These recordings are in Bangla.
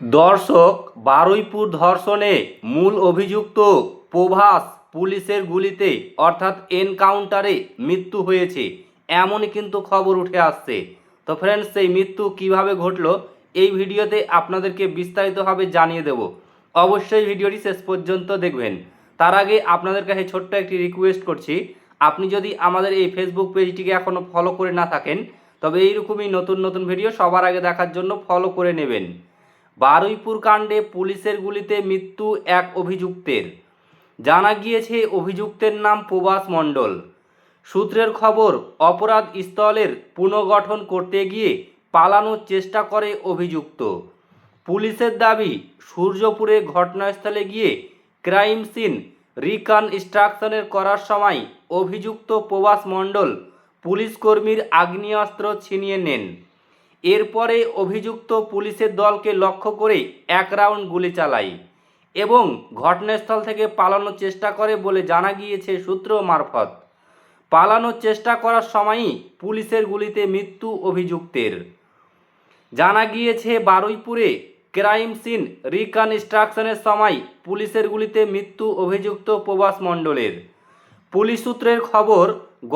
দর্শক, বারুইপুর ধর্ষণে মূল অভিযুক্ত প্রভাস পুলিশের গুলিতে অর্থাৎ এনকাউন্টারে মৃত্যু হয়েছে এমনই কিন্তু খবর উঠে আসছে। তো ফ্রেন্ডস, সেই মৃত্যু কিভাবে ঘটলো এই ভিডিওতে আপনাদেরকে বিস্তারিতভাবে জানিয়ে দেব। অবশ্যই ভিডিওটি শেষ পর্যন্ত দেখবেন। তার আগে আপনাদের কাছে ছোট্ট একটি রিকোয়েস্ট করছি, আপনি যদি আমাদের এই ফেসবুক পেজটিকে এখনও ফলো করে না থাকেন তবে এইরকমই নতুন নতুন ভিডিও সবার আগে দেখার জন্য ফলো করে নেবেন। বারুইপুর কাণ্ডে পুলিশের গুলিতে মৃত্যু এক অভিযুক্তের। জানা গিয়েছে অভিযুক্তের নাম প্রভাস মণ্ডল। সূত্রের খবর, অপরাধ স্থলের পুনর্গঠন করতে গিয়ে পালানোর চেষ্টা করে অভিযুক্ত। পুলিশের দাবি, সূর্যপুরে ঘটনাস্থলে গিয়ে ক্রাইম সিন রিকনস্ট্রাকশনের করার সময় অভিযুক্ত প্রভাস মণ্ডল পুলিশ কর্মীর আগ্নেয়াস্ত্র ছিনিয়ে নেন। এরপরে অভিযুক্ত পুলিশের দলকে লক্ষ্য করে এক রাউন্ড গুলি চালায় এবং ঘটনাস্থল থেকে পালানোর চেষ্টা করে বলে জানা গিয়েছে সূত্র মারফত। পালানোর চেষ্টা করার সময়ই পুলিশের গুলিতে মৃত্যু অভিযুক্তের। জানা গিয়েছে বারুইপুরে ক্রাইম সিন রিকনস্ট্রাকশনের সময় পুলিশের গুলিতে মৃত্যু অভিযুক্ত প্রভাস মণ্ডলের। পুলিশ সূত্রের খবর,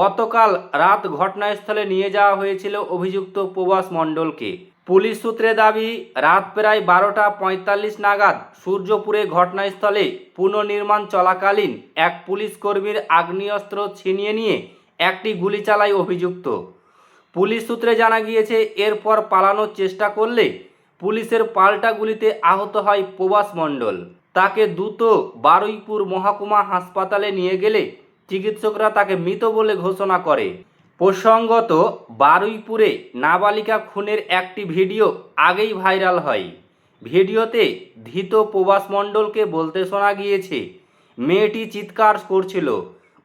গতকাল রাত ঘটনাস্থলে নিয়ে যাওয়া হয়েছিল অভিযুক্ত প্রভাস মণ্ডলকে। পুলিশ সূত্রে দাবি, রাত প্রায় 12:45 নাগাদ সূর্যপুরে ঘটনাস্থলে পুনর্নির্মাণ চলাকালীন এক পুলিশ কর্মীর আগ্নেয়াস্ত্র ছিনিয়ে নিয়ে একটি গুলি চালায় অভিযুক্ত। পুলিশ সূত্রে জানা গিয়েছে এরপর পালানোর চেষ্টা করলে পুলিশের পাল্টা গুলিতে আহত হয় প্রভাস মণ্ডল। তাকে দ্রুত বারুইপুর মহকুমা হাসপাতালে নিয়ে গেলে চিকিৎসকরা তাকে মৃত বলে ঘোষণা করে। প্রসঙ্গত, বারুইপুরে নাবালিকা খুনের একটি ভিডিও আগেই ভাইরাল হয়। ভিডিওতে ধৃত প্রভাস মণ্ডলকে বলতে শোনা গিয়েছে, মেয়েটি চিৎকার করছিল,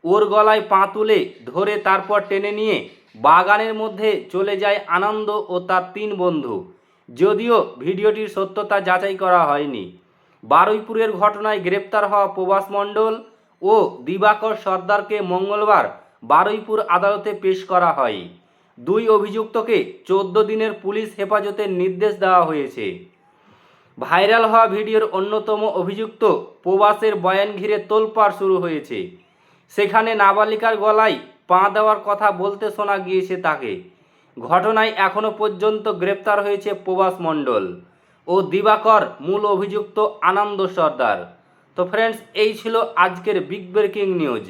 ওর গলায় পা তুলে ধরে তারপর টেনে নিয়ে বাগানের মধ্যে চলে যায় আনন্দ ও তার 3 বন্ধু। যদিও ভিডিওটির সত্যতা যাচাই করা হয়নি। বারুইপুরের ঘটনায় গ্রেপ্তার হওয়া প্রভাস মণ্ডল ও দিবাকর সর্দারকে মঙ্গলবার বারুইপুর আদালতে পেশ করা হয়। 2 অভিযুক্তকে 14 দিনের পুলিশ হেফাজতের নির্দেশ দেওয়া হয়েছে। ভাইরাল হওয়া ভিডিওর অন্যতম অভিযুক্ত প্রভাসের বয়ান ঘিরে তোলপাড় শুরু হয়েছে। সেখানে নাবালিকার গলায় পা দেওয়ার কথা বলতে শোনা গিয়েছে তাকে। ঘটনায় এখনও পর্যন্ত গ্রেপ্তার হয়েছে প্রভাস মণ্ডল ও দিবাকর মূল অভিযুক্ত আনন্দ সর্দার। তো ফ্রেন্ডস, এই ছিল আজকের বিগ ব্রেকিং নিউজ।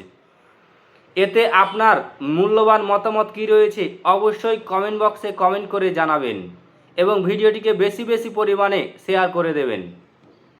এতে আপনার মূল্যবান মতামত কী রয়েছে অবশ্যই কমেন্ট বক্সে কমেন্ট করে জানাবেন এবং ভিডিওটিকে বেশি বেশি পরিমাণে শেয়ার করে দেবেন।